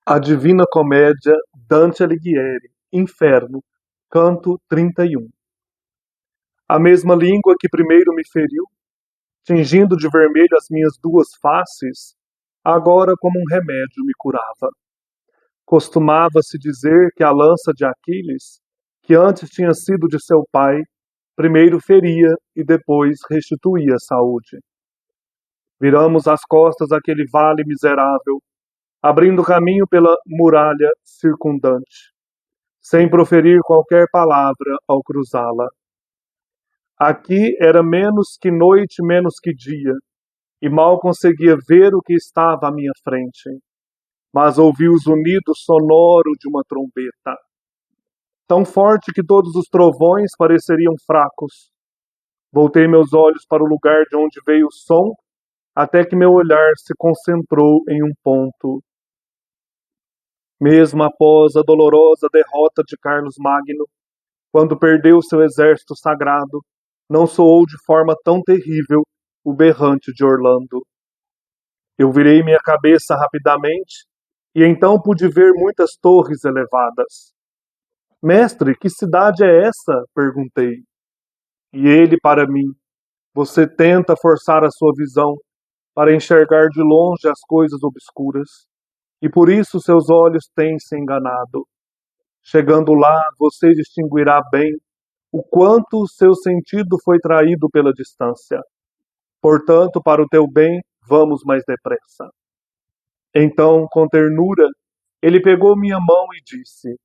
A Divina Comédia, Dante Alighieri, Inferno, Canto 31. A mesma língua que primeiro me feriu, tingindo de vermelho as minhas duas faces, agora como um remédio me curava. Costumava-se dizer que a lança de Aquiles, que antes tinha sido de seu pai, primeiro feria e depois restituía a saúde. Viramos as costas àquele vale miserável, abrindo caminho pela muralha circundante, sem proferir qualquer palavra ao cruzá-la. Aqui era menos que noite, menos que dia, e mal conseguia ver o que estava à minha frente, mas ouvi o zunido sonoro de uma trombeta, tão forte que todos os trovões pareceriam fracos. Voltei meus olhos para o lugar de onde veio o som, até que meu olhar se concentrou em um ponto. Mesmo após a dolorosa derrota de Carlos Magno, quando perdeu seu exército sagrado, não soou de forma tão terrível o berrante de Orlando. Eu virei minha cabeça rapidamente e então pude ver muitas torres elevadas. Mestre, que cidade é essa? Perguntei. E ele para mim, você tenta forçar a sua visão para enxergar de longe as coisas obscuras, e por isso seus olhos têm se enganado. Chegando lá, você distinguirá bem o quanto o seu sentido foi traído pela distância. Portanto, para o teu bem, vamos mais depressa. Então, com ternura, ele pegou minha mão e disse: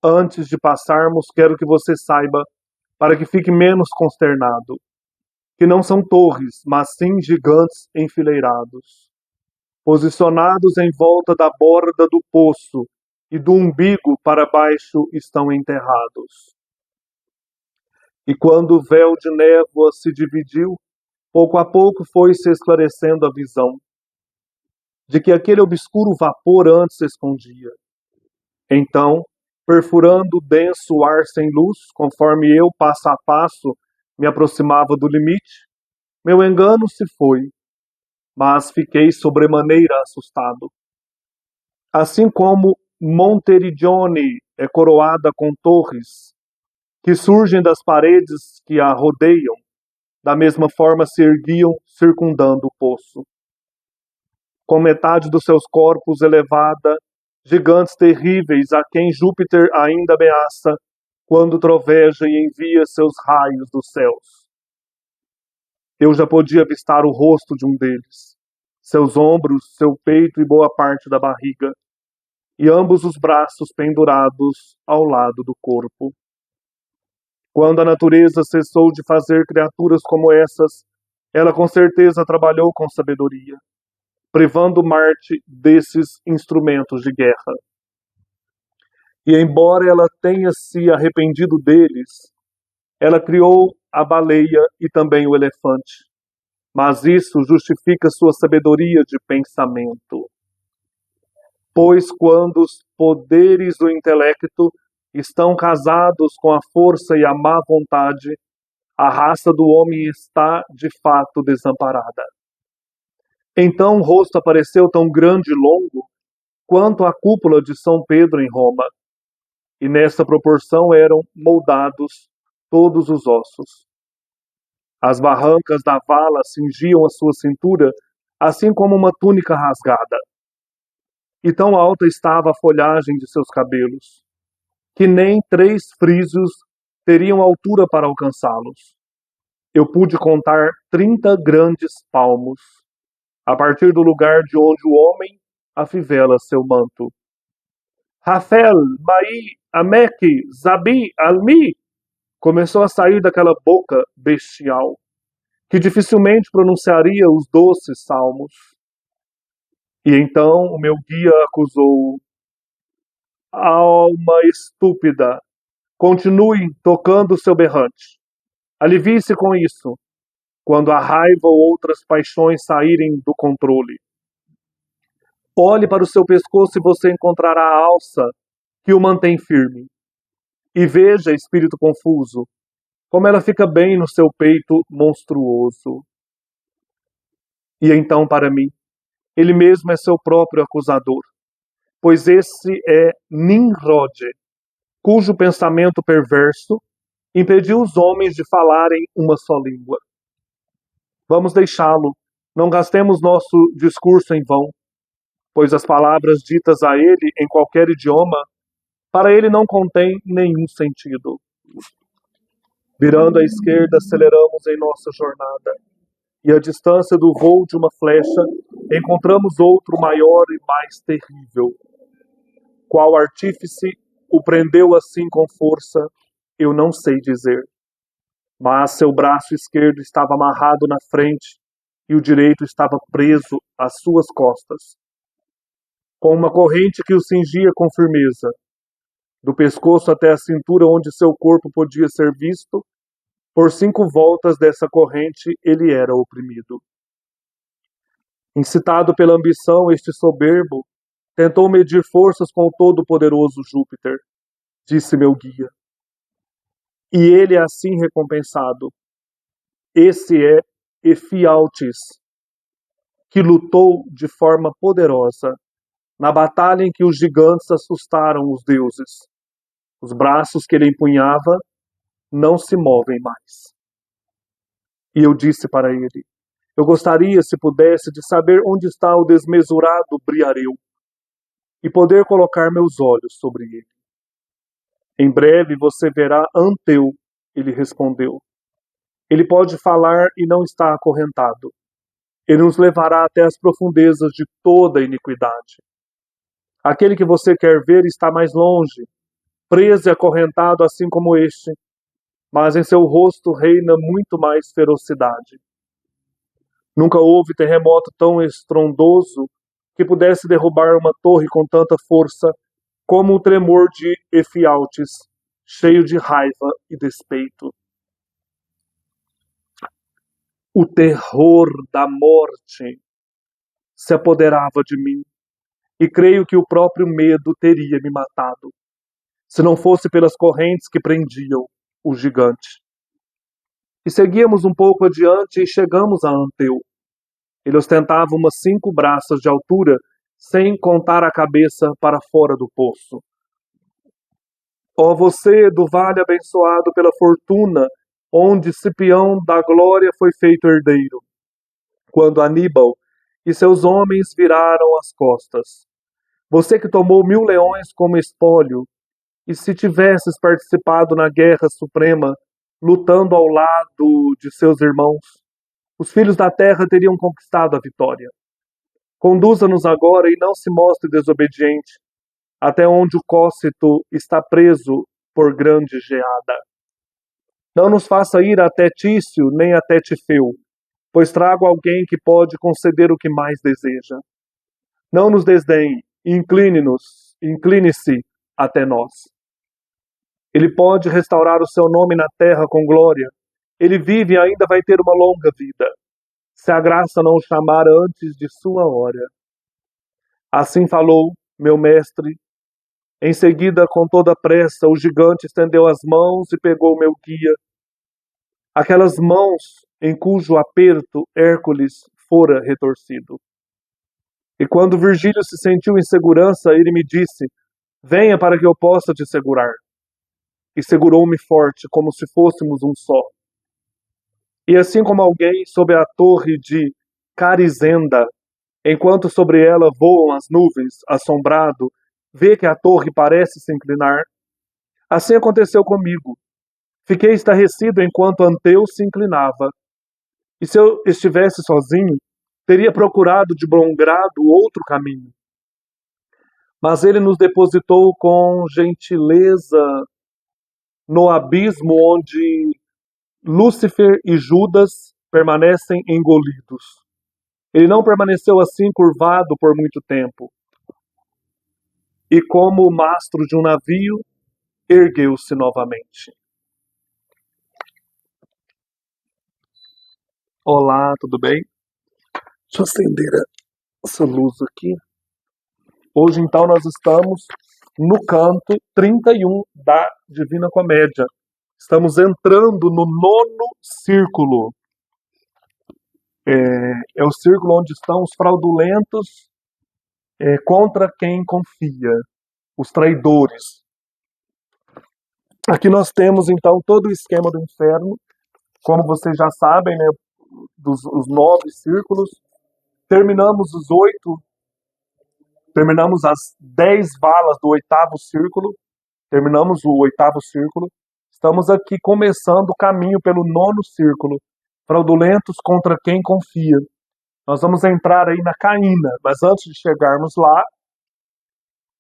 antes de passarmos, quero que você saiba, para que fique menos consternado, que não são torres, mas sim gigantes enfileirados, posicionados em volta da borda do poço, e do umbigo para baixo estão enterrados. E quando o véu de névoa se dividiu, pouco a pouco foi se esclarecendo a visão de que aquele obscuro vapor antes se escondia. Então, perfurando o denso ar sem luz, conforme eu, passo a passo, me aproximava do limite, meu engano se foi, mas fiquei sobremaneira assustado. Assim como Monteriggioni é coroada com torres que surgem das paredes que a rodeiam, da mesma forma se erguiam circundando o poço. Com metade dos seus corpos elevada, gigantes terríveis a quem Júpiter ainda ameaça quando troveja e envia seus raios dos céus. Eu já podia avistar o rosto de um deles, seus ombros, seu peito e boa parte da barriga, e ambos os braços pendurados ao lado do corpo. Quando a natureza cessou de fazer criaturas como essas, ela com certeza trabalhou com sabedoria, privando Marte desses instrumentos de guerra. E embora ela tenha se arrependido deles, ela criou a baleia e também o elefante. Mas isso justifica sua sabedoria de pensamento. Pois quando os poderes do intelecto estão casados com a força e a má vontade, a raça do homem está, de fato, desamparada. Então o rosto apareceu tão grande e longo quanto a cúpula de São Pedro em Roma, e nessa proporção eram moldados todos os ossos. As barrancas da vala cingiam a sua cintura, assim como uma túnica rasgada. E tão alta estava a folhagem de seus cabelos, que nem 3 frísios teriam altura para alcançá-los. Eu pude contar 30 grandes palmos, a partir do lugar de onde o homem afivela seu manto. Rafael, Mai, Amek, Zabi, Almi, começou a sair daquela boca bestial, que dificilmente pronunciaria os doces salmos. E então o meu guia acusou: alma estúpida, continue tocando seu berrante. Alivie-se com isso, quando a raiva ou outras paixões saírem do controle. Olhe para o seu pescoço e você encontrará a alça que o mantém firme. E veja, espírito confuso, como ela fica bem no seu peito monstruoso. E então, para mim, ele mesmo é seu próprio acusador, pois esse é Nimrod, cujo pensamento perverso impediu os homens de falarem uma só língua. Vamos deixá-lo, não gastemos nosso discurso em vão, pois as palavras ditas a ele em qualquer idioma, para ele não contém nenhum sentido. Virando à esquerda, aceleramos em nossa jornada, e à distância do voo de uma flecha, encontramos outro maior e mais terrível. Qual artífice o prendeu assim com força, eu não sei dizer. Mas seu braço esquerdo estava amarrado na frente e o direito estava preso às suas costas, com uma corrente que o cingia com firmeza. Do pescoço até a cintura, onde seu corpo podia ser visto, por 5 voltas dessa corrente ele era oprimido. Incitado pela ambição, este soberbo tentou medir forças com o todo-poderoso Júpiter, disse meu guia. E ele é assim recompensado. Esse é Efialtes, que lutou de forma poderosa na batalha em que os gigantes assustaram os deuses. Os braços que ele empunhava não se movem mais. E eu disse para ele, eu gostaria, se pudesse, de saber onde está o desmesurado Briareu e poder colocar meus olhos sobre ele. Em breve você verá Anteu, ele respondeu. Ele pode falar e não está acorrentado. Ele nos levará até as profundezas de toda a iniquidade. Aquele que você quer ver está mais longe, preso e acorrentado assim como este, mas em seu rosto reina muito mais ferocidade. Nunca houve terremoto tão estrondoso que pudesse derrubar uma torre com tanta força como o tremor de Efialtes, cheio de raiva e despeito. O terror da morte se apoderava de mim, e creio que o próprio medo teria me matado, se não fosse pelas correntes que prendiam o gigante. E seguíamos um pouco adiante e chegamos a Anteu. Ele ostentava umas 5 braças de altura, sem contar a cabeça para fora do poço. Ó você, do vale abençoado pela fortuna, onde Cipião da glória foi feito herdeiro, quando Aníbal e seus homens viraram as costas. Você que tomou 1000 leões como espólio, e se tivesses participado na guerra suprema, lutando ao lado de seus irmãos, os filhos da terra teriam conquistado a vitória. Conduza-nos agora e não se mostre desobediente, até onde o Cócito está preso por grande geada. Não nos faça ir até Tício, nem até Tifeu, pois trago alguém que pode conceder o que mais deseja. Não nos desdenhe, incline-se até nós. Ele pode restaurar o seu nome na terra com glória. Ele vive e ainda vai ter uma longa vida, se a graça não o chamar antes de sua hora. Assim falou meu mestre. Em seguida, com toda pressa, o gigante estendeu as mãos e pegou meu guia. Aquelas mãos em cujo aperto Hércules fora retorcido. E quando Virgílio se sentiu em segurança, ele me disse, venha para que eu possa te segurar. E segurou-me forte, como se fôssemos um só. E assim como alguém sob a torre de Carizenda, enquanto sobre ela voam as nuvens, assombrado, vê que a torre parece se inclinar, assim aconteceu comigo. Fiquei estarrecido enquanto Anteu se inclinava. E se eu estivesse sozinho, teria procurado de bom grado outro caminho. Mas ele nos depositou com gentileza no abismo onde Lúcifer e Judas permanecem engolidos. Ele não permaneceu assim curvado por muito tempo. E como o mastro de um navio, ergueu-se novamente. Olá, tudo bem? Deixa eu acender essa luz aqui. Hoje, então, nós estamos no canto 31 da Divina Comédia. Estamos entrando no 9º círculo. É o círculo onde estão os fraudulentos contra quem confia, os traidores. Aqui nós temos então todo o esquema do inferno, como vocês já sabem, né, os 9 círculos. Terminamos as 10 valas do 8º círculo, terminamos o 8º círculo. Estamos aqui começando o caminho pelo 9º círculo, fraudulentos contra quem confia. Nós vamos entrar aí na Caína, mas antes de chegarmos lá,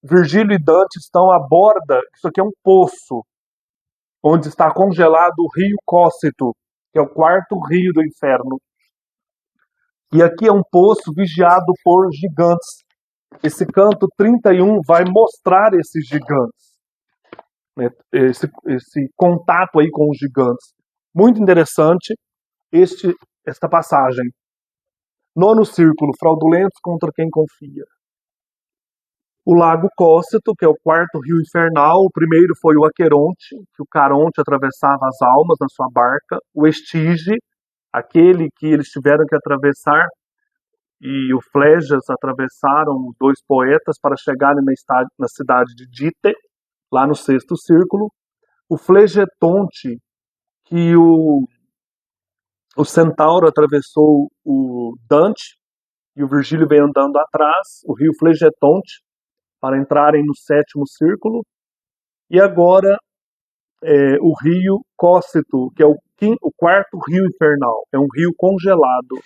Virgílio e Dante estão à borda, isso aqui é um poço, onde está congelado o rio Cócito, que é o 4º rio do inferno. E aqui é um poço vigiado por gigantes. Esse canto 31 vai mostrar esses gigantes, né? Esse contato aí com os gigantes. Muito interessante esta passagem. 9º círculo, fraudulentos contra quem confia. O lago Cócito, que é o 4º rio infernal. O primeiro foi o Aqueronte, que o Caronte atravessava as almas na sua barca. O Estige, aquele que eles tiveram que atravessar, e o Flégias atravessaram os 2 poetas para chegarem na cidade de Dite, lá no 6º círculo. O Flegetonte, que o Centauro atravessou o Dante, e o Virgílio vem andando atrás, o rio Flegetonte, para entrarem no 7º círculo. E agora o rio Cócito, que é o 4º rio infernal, é um rio congelado.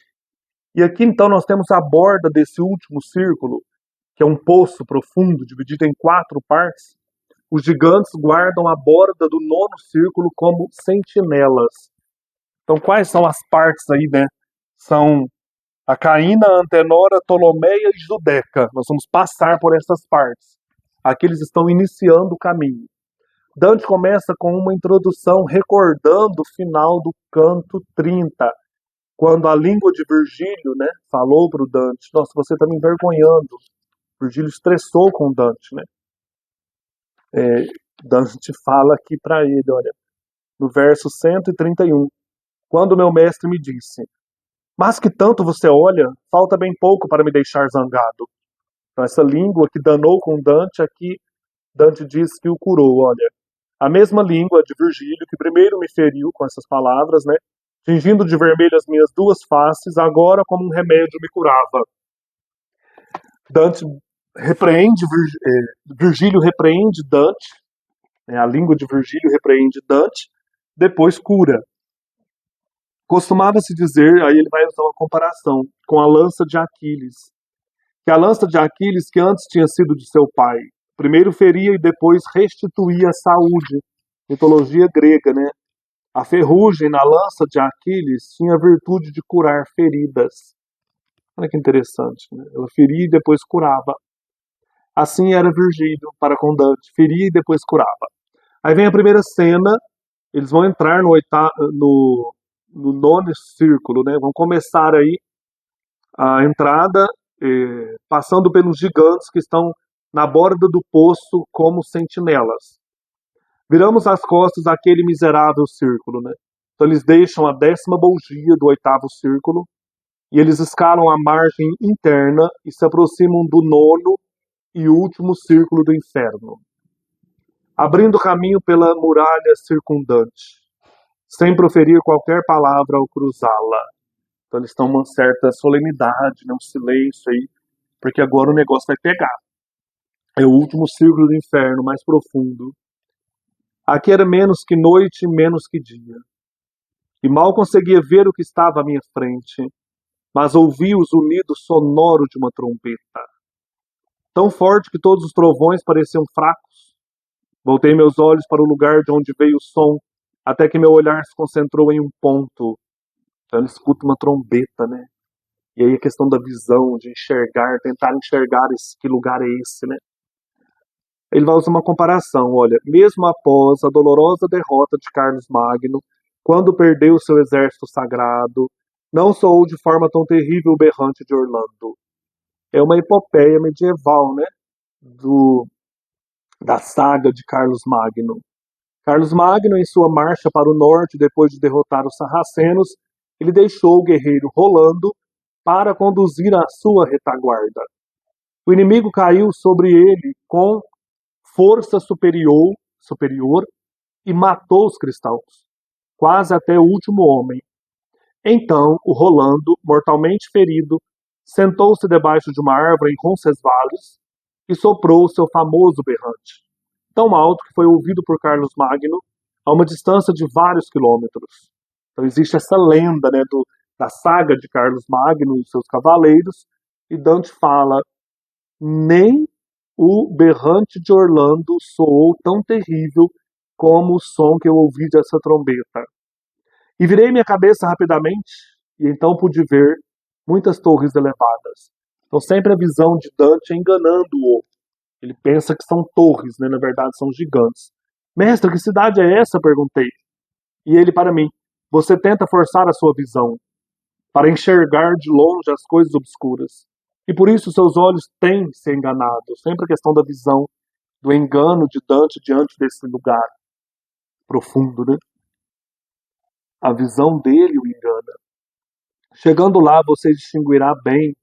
E aqui então nós temos a borda desse último círculo, que é um poço profundo, dividido em 4 partes. Os gigantes guardam a borda do 9º círculo como sentinelas. Então quais são as partes aí, né? São a Caína, Antenora, Ptolomeia e Judeca. Nós vamos passar por essas partes. Aqui eles estão iniciando o caminho. Dante começa com uma introdução recordando o final do canto 30, quando a língua de Virgílio, né, falou para o Dante: nossa, você está me envergonhando. Virgílio estressou com Dante, né? Dante fala aqui para ele, olha, no verso 131, quando meu mestre me disse: mas que tanto você olha, falta bem pouco para me deixar zangado. Então essa língua que danou com Dante, aqui Dante diz que o curou, olha. A mesma língua de Virgílio, que primeiro me feriu com essas palavras, né? Tingindo de vermelho as minhas 2 faces, agora como um remédio me curava. Dante repreende, Virgílio repreende Dante, né? A língua de Virgílio repreende Dante, depois cura. Costumava-se dizer, aí ele vai usar uma comparação com a lança de Aquiles, que a lança de Aquiles, que antes tinha sido de seu pai, primeiro feria e depois restituía a saúde. Mitologia grega, né? A ferrugem na lança de Aquiles tinha a virtude de curar feridas. Olha que interessante, né? Ela feria e depois curava. Assim era Virgílio para com Dante, feria e depois curava. Aí vem a primeira cena, eles vão entrar no 9º círculo, né? Vão começar aí a entrada, passando pelos gigantes que estão na borda do poço como sentinelas. Viramos as costas àquele miserável círculo, né? Então eles deixam a 10ª bolgia do 8º círculo e eles escalam a margem interna e se aproximam do 9º e último círculo do inferno, abrindo caminho pela muralha circundante, sem proferir qualquer palavra ao cruzá-la. Então eles estão uma certa solenidade, né? Um silêncio aí, porque agora o negócio vai pegar. É o último círculo do inferno, mais profundo. Aqui era menos que noite, menos que dia. E mal conseguia ver o que estava à minha frente, mas ouvi o zunido sonoro de uma trombeta, tão forte que todos os trovões pareciam fracos. Voltei meus olhos para o lugar de onde veio o som, até que meu olhar se concentrou em um ponto. Então ele escuta uma trombeta, né? E aí a questão da visão, de enxergar, tentar enxergar que lugar é esse, né? Ele vai usar uma comparação, olha, mesmo após a dolorosa derrota de Carlos Magno, quando perdeu seu exército sagrado, não soou de forma tão terrível o berrante de Orlando. É uma epopeia medieval, né? Da saga de Carlos Magno. Carlos Magno, em sua marcha para o norte, depois de derrotar os sarracenos, ele deixou o guerreiro Rolando para conduzir a sua retaguarda. O inimigo caiu sobre ele com força superior e matou os cristãos, quase até o último homem. Então, o Rolando, mortalmente ferido, sentou-se debaixo de uma árvore em Roncesvalles e soprou o seu famoso berrante, tão alto que foi ouvido por Carlos Magno a uma distância de vários quilômetros. Então existe essa lenda, né, da saga de Carlos Magno e seus cavaleiros, e Dante fala: nem o berrante de Orlando soou tão terrível como o som que eu ouvi dessa trombeta. E virei minha cabeça rapidamente, e então pude ver muitas torres elevadas. Então sempre a visão de Dante é enganando-o. Ele pensa que são torres, né? Na verdade são gigantes. Mestre, que cidade é essa? Perguntei. E ele para mim: você tenta forçar a sua visão, para enxergar de longe as coisas obscuras. E por isso seus olhos têm se enganado. Sempre a questão da visão, do engano de Dante diante desse lugar profundo, né? A visão dele o engana. Chegando lá, você distinguirá bem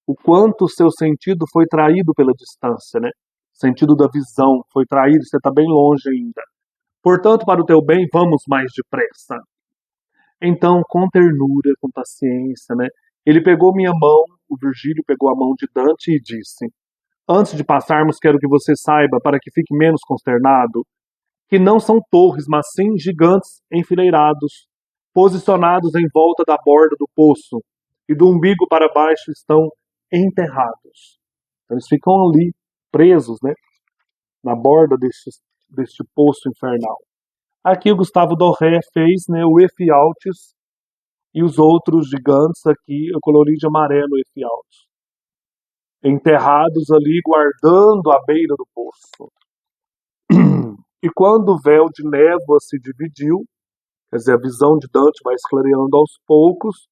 o quanto seu sentido foi traído pela distância, né? O sentido da visão foi traído, você está bem longe ainda. Portanto, para o teu bem, vamos mais depressa. Então, com ternura, com paciência, né? Ele pegou minha mão, o Virgílio pegou a mão de Dante e disse: antes de passarmos, quero que você saiba, para que fique menos consternado, que não são torres, mas sim gigantes enfileirados, posicionados em volta da borda do poço, e do umbigo para baixo estão enterrados. Então, eles ficam ali, presos, né, na borda deste poço infernal. Aqui o Gustavo Doré fez, né, o Efialtes, e os outros gigantes aqui, eu colori de amarelo o Efialtes, enterrados ali, guardando a beira do poço. E quando o véu de névoa se dividiu, quer dizer, a visão de Dante vai esclareando aos poucos,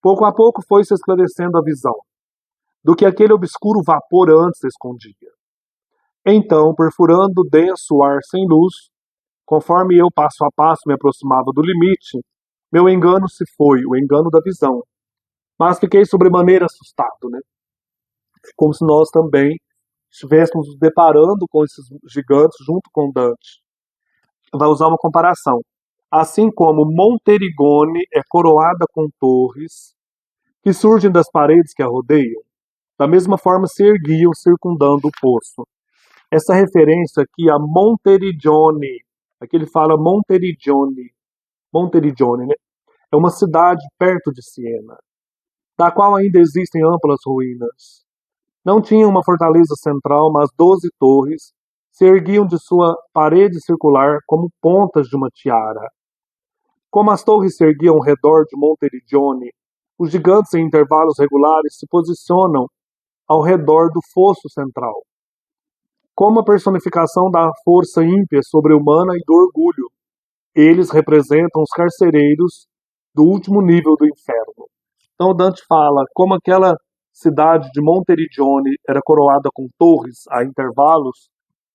pouco a pouco foi se esclarecendo a visão, do que aquele obscuro vapor antes escondia. Então, perfurando o denso ar sem luz, conforme eu passo a passo me aproximava do limite, meu engano se foi, o engano da visão. Mas fiquei sobremaneira assustado, né? Como se nós também estivéssemos nos deparando com esses gigantes junto com Dante. Vai usar uma comparação. Assim como Monterigone é coroada com torres que surgem das paredes que a rodeiam, da mesma forma se erguiam circundando o poço. Essa referência aqui a Monteriggione, aqui ele fala Monteriggione, né? É uma cidade perto de Siena, da qual ainda existem amplas ruínas. Não tinha uma fortaleza central, mas 12 torres se erguiam de sua parede circular como pontas de uma tiara. Como as torres se erguiam ao redor de Monteriggione, os gigantes em intervalos regulares se posicionam ao redor do fosso central, como a personificação da força ímpia sobre-humana e do orgulho. Eles representam os carcereiros do último nível do inferno. Então Dante fala como aquela cidade de Monteriggione era coroada com torres a intervalos,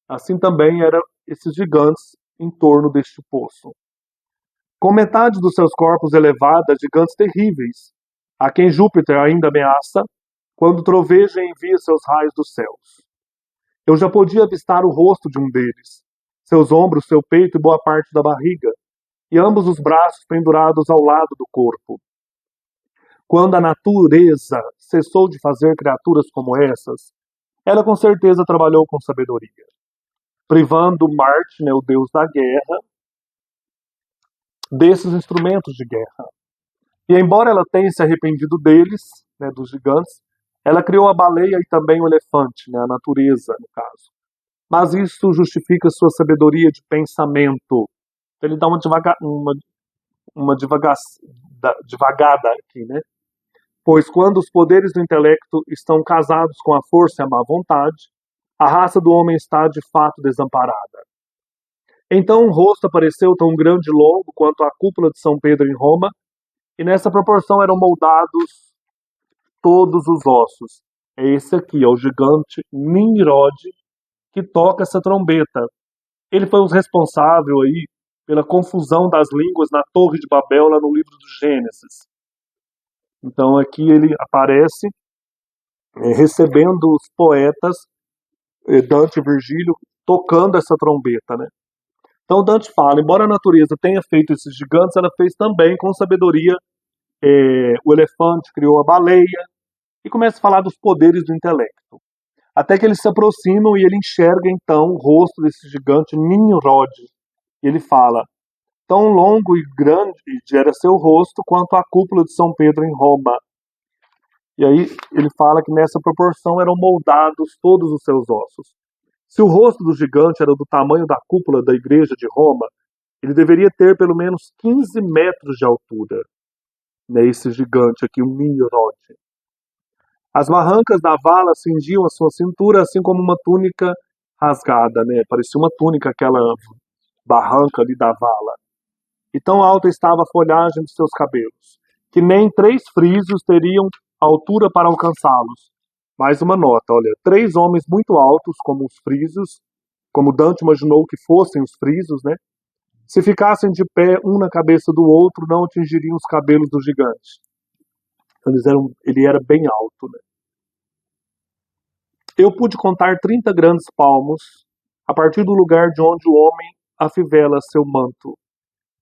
assim também eram esses gigantes em torno deste poço. Com metade dos seus corpos elevada, gigantes terríveis, a quem Júpiter ainda ameaça, quando troveja e envia seus raios dos céus. Eu já podia avistar o rosto de um deles, seus ombros, seu peito e boa parte da barriga, e ambos os braços pendurados ao lado do corpo. Quando a natureza cessou de fazer criaturas como essas, ela com certeza trabalhou com sabedoria, privando Marte, né, o deus da guerra, desses instrumentos de guerra. E embora ela tenha se arrependido deles, né, dos gigantes, ela criou a baleia e também o elefante, né, a natureza, no caso. Mas isso justifica sua sabedoria de pensamento. Ele dá uma devagada aqui, né? Pois quando os poderes do intelecto estão casados com a força e a má vontade, a raça do homem está de fato desamparada. Então um rosto apareceu tão grande e longo quanto a cúpula de São Pedro em Roma, e nessa proporção eram moldados todos os ossos. É esse aqui, é o gigante Nimrod, que toca essa trombeta. Ele foi o responsável aí pela confusão das línguas na Torre de Babel, lá no livro do Gênesis. Então aqui ele aparece recebendo os poetas, Dante e Virgílio, tocando essa trombeta, né? Então Dante fala, embora a natureza tenha feito esses gigantes, ela fez também com sabedoria o elefante, criou a baleia, e começa a falar dos poderes do intelecto. Até que eles se aproximam e ele enxerga então o rosto desse gigante Nimrod. E ele fala, tão longo e grande era seu rosto quanto a cúpula de São Pedro em Roma. E aí ele fala que nessa proporção eram moldados todos os seus ossos. Se o rosto do gigante era do tamanho da cúpula da igreja de Roma, ele deveria ter pelo menos 15 metros de altura. Né, esse gigante aqui, um Nimrod. As barrancas da vala cingiam a sua cintura, assim como uma túnica rasgada, né? Parecia uma túnica, aquela barranca ali da vala. E tão alta estava a folhagem de seus cabelos, que nem 3 frísios teriam altura para alcançá-los. Mais uma nota, olha, 3 homens muito altos, como os frísios, como Dante imaginou que fossem os frísios, né? Se ficassem de pé um na cabeça do outro, não atingiriam os cabelos do gigante. Ele era bem alto, né? Eu pude contar 30 grandes palmos a partir do lugar de onde o homem afivela seu manto.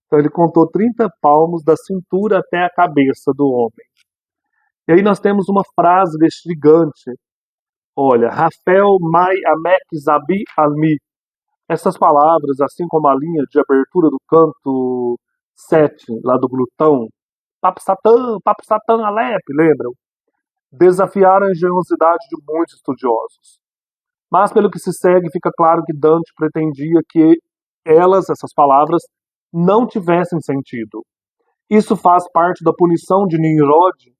Então ele contou 30 palmos da cintura até a cabeça do homem. E aí nós temos uma frase deste gigante. Olha, Rafael Mai Amek Zabi Almi. Essas palavras, assim como a linha de abertura do canto 7, lá do glutão, Papo Satã, Alep, lembram? Desafiaram a engenhosidade de muitos estudiosos. Mas pelo que se segue, fica claro que Dante pretendia que essas palavras, não tivessem sentido. Isso faz parte da punição de Nimrod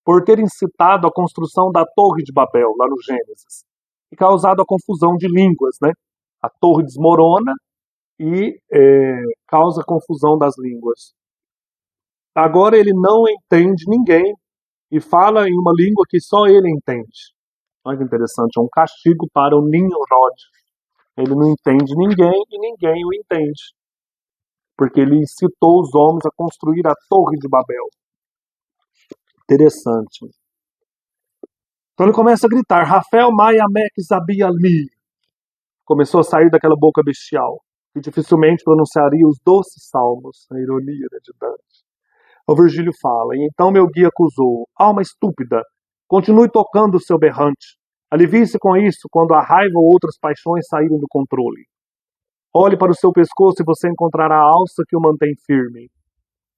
por ter incitado a construção da Torre de Babel, lá no Gênesis, e causado a confusão de línguas, né? A torre desmorona e causa confusão das línguas. Agora ele não entende ninguém e fala em uma língua que só ele entende. Olha que interessante, é um castigo para o Nimrod. Ele não entende ninguém e ninguém o entende. Porque ele incitou os homens a construir a Torre de Babel. Interessante. Então ele começa a gritar, Rafael Mai Amek Zabi Almi. Começou a sair daquela boca bestial, que dificilmente pronunciaria os doces salmos, a ironia de Dante. O Virgílio fala, e então meu guia acusou, alma estúpida, continue tocando o seu berrante. Alivie-se com isso quando a raiva ou outras paixões saírem do controle. Olhe para o seu pescoço e você encontrará a alça que o mantém firme.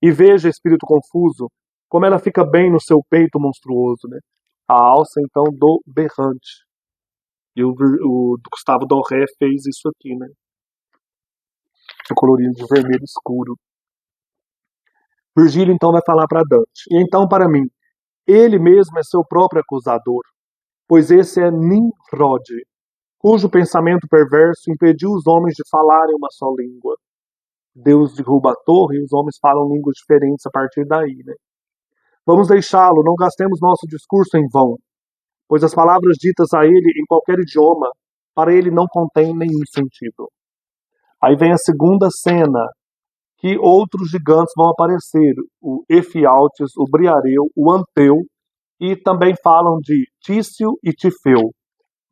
E veja, espírito confuso, como ela fica bem no seu peito monstruoso, né? A alça, então, do berrante. E o Gustavo Doré fez isso aqui, né? O colorido de vermelho escuro. Virgílio, então, vai falar para Dante. E então, para mim, ele mesmo é seu próprio acusador, pois esse é Nimrod, cujo pensamento perverso impediu os homens de falarem uma só língua. Deus derruba a torre e os homens falam línguas diferentes a partir daí, né? Vamos deixá-lo, não gastemos nosso discurso em vão, pois as palavras ditas a ele em qualquer idioma, para ele não contêm nenhum sentido. Aí vem a segunda cena, que outros gigantes vão aparecer, o Efialtes, o Briareu, o Anteu, e também falam de Tício e Tifeu,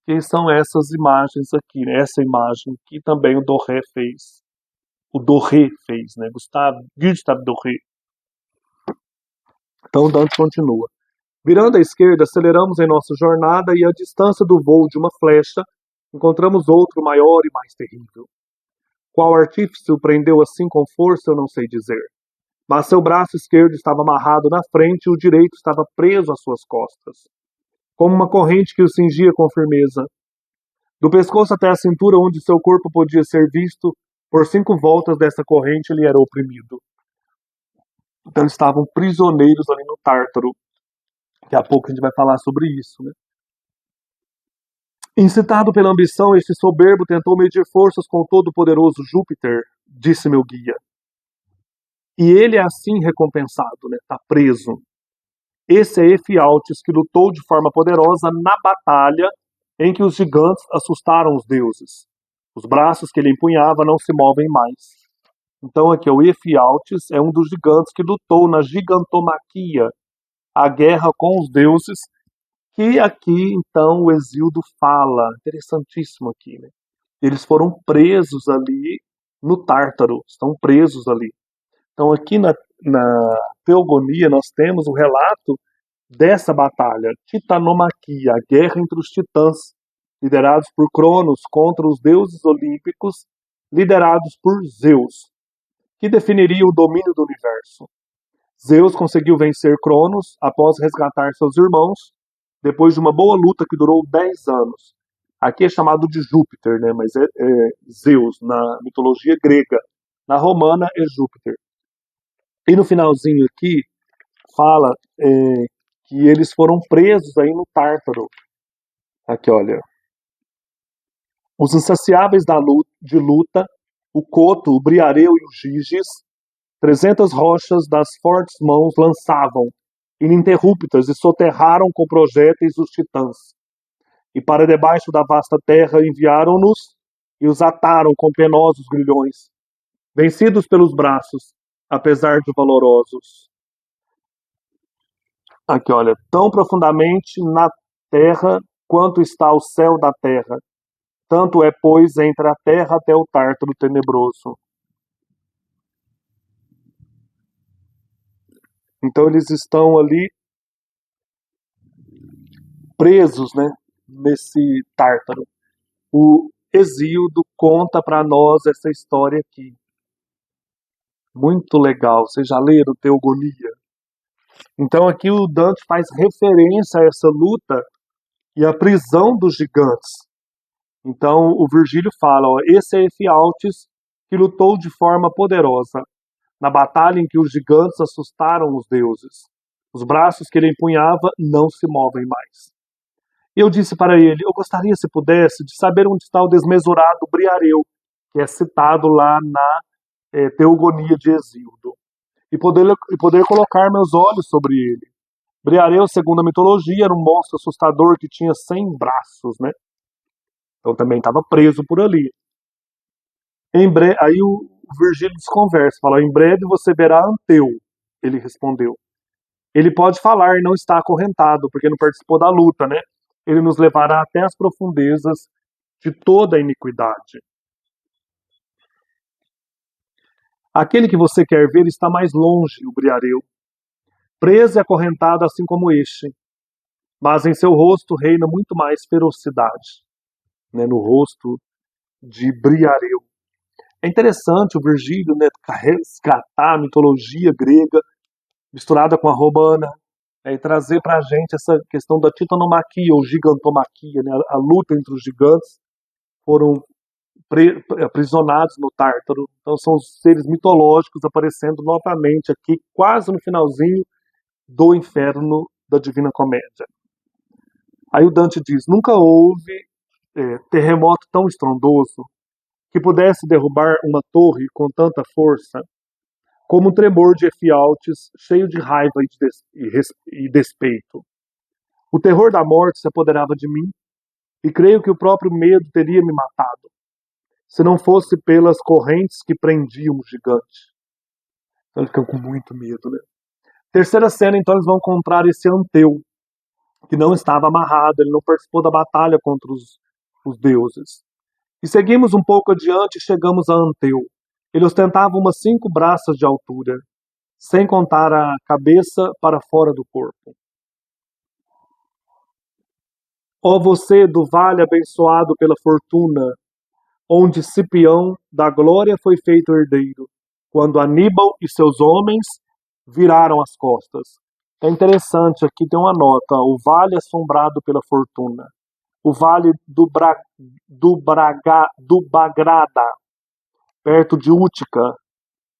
que são essas imagens aqui, né? Essa imagem que também o Doré fez. O Doré fez, né? Gustave Doré. Então Dante continua. Virando à esquerda, aceleramos em nossa jornada e à distância do voo de uma flecha, encontramos outro maior e mais terrível. Qual artífice o prendeu assim com força, eu não sei dizer. Mas seu braço esquerdo estava amarrado na frente e o direito estava preso às suas costas, como uma corrente que o cingia com firmeza. Do pescoço até a cintura, onde seu corpo podia ser visto, por 5 voltas dessa corrente ele era oprimido. Então eles estavam prisioneiros ali no Tártaro. Daqui a pouco a gente vai falar sobre isso, né? Incitado pela ambição, este soberbo tentou medir forças com o todo-poderoso Júpiter, disse meu guia. E ele é assim recompensado, né? Está preso. Esse é Efialtes, que lutou de forma poderosa na batalha em que os gigantes assustaram os deuses. Os braços que ele empunhava não se movem mais. Então aqui o Efialtes é um dos gigantes que lutou na gigantomaquia, a guerra com os deuses, Que aqui, então, o Hesíodo fala, interessantíssimo aqui, né? Eles foram presos ali no Tártaro, estão presos ali. Então, aqui na Teogonia, nós temos o relato dessa batalha, Titanomaquia, a guerra entre os titãs, liderados por Cronos contra os deuses olímpicos, liderados por Zeus, que definiria o domínio do universo. Zeus conseguiu vencer Cronos após resgatar seus irmãos, depois de uma boa luta que durou 10 anos. Aqui é chamado de Júpiter, né? Mas é Zeus na mitologia grega. Na romana é Júpiter. E no finalzinho aqui fala que eles foram presos aí no Tártaro. Aqui, olha. Os insaciáveis de luta, o Coto, o Briareu e o Giges, 300 rochas das fortes mãos lançavam, ininterruptas, e soterraram com projéteis os titãs. E para debaixo da vasta terra enviaram-nos e os ataram com penosos grilhões, vencidos pelos braços, apesar de valorosos. Aqui, olha, tão profundamente na terra quanto está o céu da terra, tanto é, pois, entre a terra até o Tártaro tenebroso. Então eles estão ali presos, né, nesse Tártaro. O Hesíodo conta para nós essa história aqui. Muito legal. Vocês já leram Teogonia? Então aqui o Dante faz referência a essa luta e a prisão dos gigantes. Então o Virgílio fala, ó, esse é Efialtes que lutou de forma poderosa na batalha em que os gigantes assustaram os deuses. Os braços que ele empunhava não se movem mais. E eu disse para ele, eu gostaria, se pudesse, de saber onde está o desmesurado Briareu, que é citado lá na Teogonia de Hesíodo, e poder colocar meus olhos sobre ele. Briareu, segundo a mitologia, era um monstro assustador que tinha 100 braços, né? Então também estava preso por ali. Aí o Virgílio desconversa, fala, em breve você verá Anteu. Ele respondeu. Ele pode falar e não está acorrentado, porque não participou da luta, né? Ele nos levará até as profundezas de toda a iniquidade. Aquele que você quer ver está mais longe, o Briareu, preso e acorrentado assim como este, mas em seu rosto reina muito mais ferocidade, né, no rosto de Briareu. É interessante o Virgílio, né, resgatar a mitologia grega misturada com a romana, e trazer para a gente essa questão da titanomaquia ou gigantomaquia, né, a luta entre os gigantes. Foram aprisionados no Tártaro. Então são os seres mitológicos aparecendo novamente aqui, quase no finalzinho do inferno da Divina Comédia. Aí o Dante diz, nunca houve terremoto tão estrondoso que pudesse derrubar uma torre com tanta força, como um tremor de Efialtes cheio de raiva e despeito. O terror da morte se apoderava de mim, e creio que o próprio medo teria me matado, se não fosse pelas correntes que prendiam o gigante. Então eles ficam com muito medo, né? Terceira cena, então, eles vão encontrar esse Anteu, que não estava amarrado, ele não participou da batalha contra os deuses. E seguimos um pouco adiante e chegamos a Anteu. Ele ostentava umas 5 braças de altura, sem contar a cabeça para fora do corpo. Ó você do vale abençoado pela fortuna, onde Cipião da glória foi feito herdeiro, quando Aníbal e seus homens viraram as costas. É interessante, aqui tem uma nota, o vale assombrado pela fortuna. O vale do Bagrada, perto de Útica,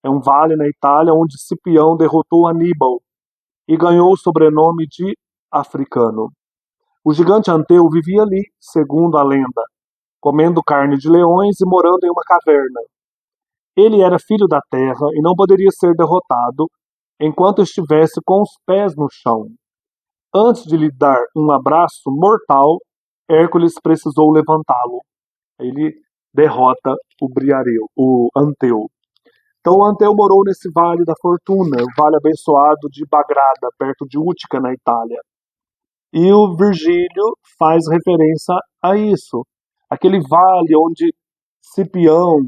é um vale na Itália onde Cipião derrotou Aníbal e ganhou o sobrenome de africano. O gigante Anteu vivia ali, segundo a lenda, comendo carne de leões e morando em uma caverna. Ele era filho da terra e não poderia ser derrotado enquanto estivesse com os pés no chão. Antes de lhe dar um abraço mortal, Hércules precisou levantá-lo. Ele derrota o Anteu. Então o Anteu morou nesse vale da fortuna, o vale abençoado de Bagrada, perto de Útica, na Itália. E o Virgílio faz referência a isso. Aquele vale onde Cipião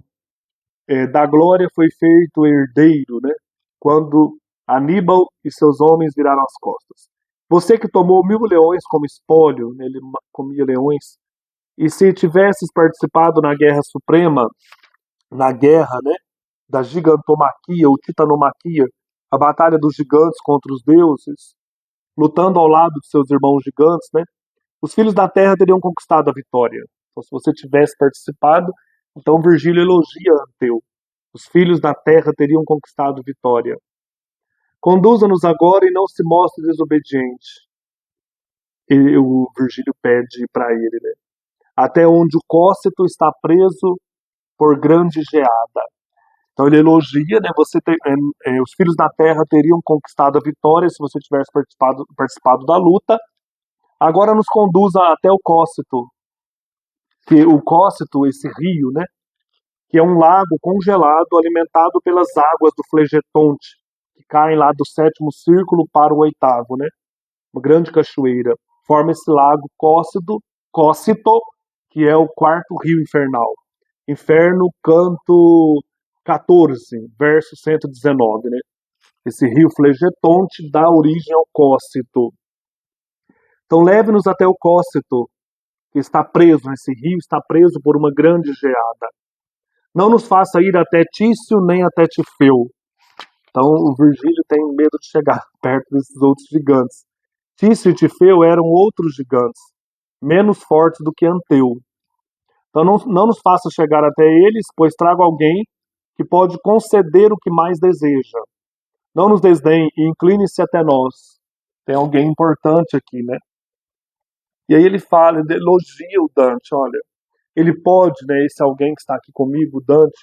da glória foi feito herdeiro, né? Quando Aníbal e seus homens viraram as costas. Você que tomou 1.000 leões como espólio, né? Ele comia leões, e se tivesses participado na guerra suprema, na guerra, né, da gigantomaquia ou titanomaquia, a batalha dos gigantes contra os deuses, lutando ao lado de seus irmãos gigantes, né, os filhos da terra teriam conquistado a vitória. Então, se você tivesse participado, então Virgílio elogia Anteu. Os filhos da terra teriam conquistado vitória. Conduza-nos agora e não se mostre desobediente. E o Virgílio pede para ele, né? Até onde o Cócito está preso por grande geada. Então ele elogia, né? Os filhos da terra teriam conquistado a vitória se você tivesse participado da luta. Agora nos conduza até o Cócito, que o Cócito, esse rio, né? Que é um lago congelado alimentado pelas águas do Flegetonte, que caem lá do 7º círculo para o 8º, né? Uma grande cachoeira. Forma esse lago Cócito, que é o 4º rio infernal. Inferno, canto 14, verso 119, né? Esse rio Flegetonte dá origem ao Cócito. Então leve-nos até o Cócito, que está preso, esse rio está preso por uma grande geada. Não nos faça ir até Tício nem até Tifeu. Então o Virgílio tem medo de chegar perto desses outros gigantes. Tício e Tifeu eram outros gigantes, menos fortes do que Anteu. Então não nos faça chegar até eles, pois trago alguém que pode conceder o que mais deseja. Não nos desdenhe e incline-se até nós. Tem alguém importante aqui, né? E aí ele fala, ele elogia o Dante, olha, ele pode, né, esse alguém que está aqui comigo, Dante,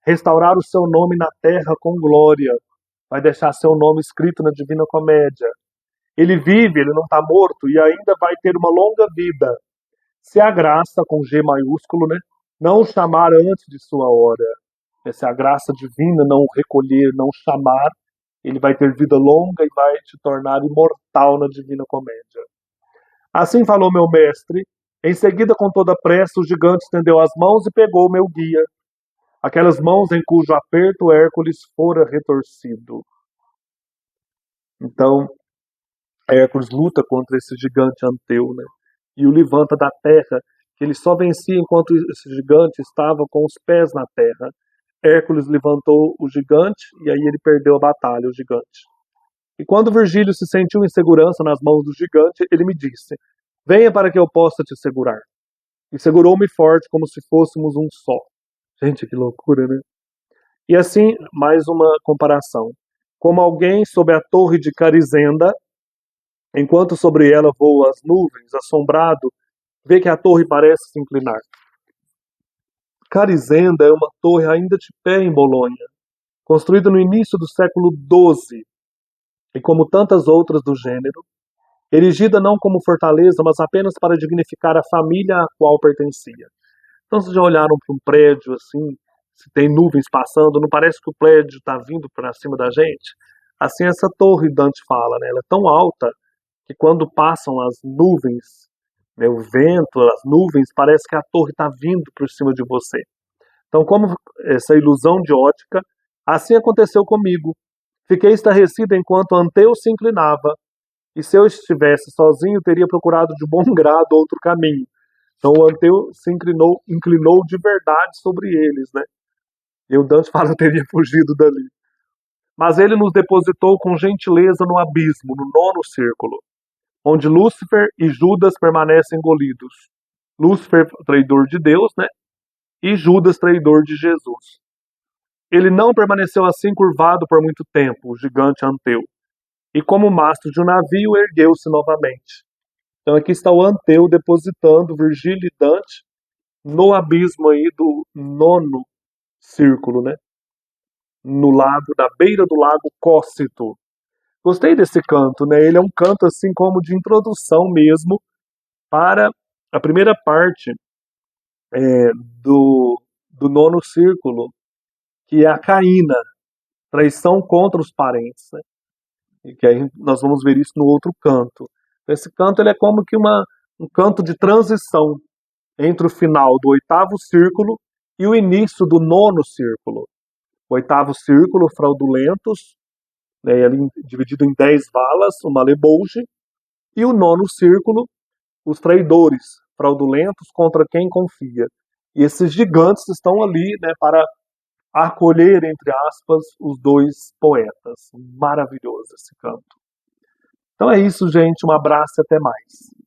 restaurar o seu nome na terra com glória, vai deixar seu nome escrito na Divina Comédia. Ele vive, ele não está morto e ainda vai ter uma longa vida. Se a graça, com G maiúsculo, né, não o chamar antes de sua hora, se a graça divina não o recolher, não o chamar, ele vai ter vida longa e vai te tornar imortal na Divina Comédia. Assim falou meu mestre. Em seguida, com toda pressa, o gigante estendeu as mãos e pegou meu guia. Aquelas mãos em cujo aperto Hércules fora retorcido. Então, Hércules luta contra esse gigante Anteu, né? E o levanta da terra, que ele só vencia enquanto esse gigante estava com os pés na terra. Hércules levantou o gigante e aí ele perdeu a batalha, o gigante. E quando Virgílio se sentiu em segurança nas mãos do gigante, ele me disse: venha para que eu possa te segurar. E segurou-me forte como se fôssemos um só. Gente, que loucura, né? E assim, mais uma comparação. Como alguém sob a torre de Carizenda, enquanto sobre ela voam as nuvens, assombrado, vê que a torre parece se inclinar. Carizenda é uma torre ainda de pé em Bolonha, construída no início do século XII, e como tantas outras do gênero, erigida não como fortaleza, mas apenas para dignificar a família à qual pertencia. Então, vocês já olharam para um prédio assim, se tem nuvens passando, não parece que o prédio está vindo para cima da gente? Assim, essa torre, Dante fala, né, ela é tão alta que quando passam as nuvens, né, o vento, as nuvens, parece que a torre está vindo por cima de você. Então, como essa ilusão de ótica, assim aconteceu comigo. Fiquei estarrecido enquanto Anteu se inclinava, e se eu estivesse sozinho, teria procurado de bom grado outro caminho. Então o Anteu se inclinou de verdade sobre eles, né? E o Dante fala que teria fugido dali. Mas ele nos depositou com gentileza no abismo, no 9º círculo, onde Lúcifer e Judas permanecem engolidos. Lúcifer, traidor de Deus, né? E Judas, traidor de Jesus. Ele não permaneceu assim curvado por muito tempo, o gigante Anteu. E como mastro de um navio, ergueu-se novamente. Então aqui está o Anteu depositando Virgílio e Dante no abismo aí do 9º círculo, né? No lago, na beira do lago Cócito. Gostei desse canto, né? Ele é um canto assim como de introdução mesmo para a primeira parte do 9º círculo, que é a Caína, traição contra os parentes, né? E que aí nós vamos ver isso no outro canto. Esse canto ele é como que um canto de transição entre o final do oitavo círculo e o início do nono círculo. O oitavo círculo, fraudulentos, né, ali dividido em 10 valas, o Malebolge, e o nono círculo, os traidores, fraudulentos contra quem confia. E esses gigantes estão ali, né, para acolher, entre aspas, os dois poetas. Maravilhoso esse canto. Então é isso, gente. Um abraço e até mais.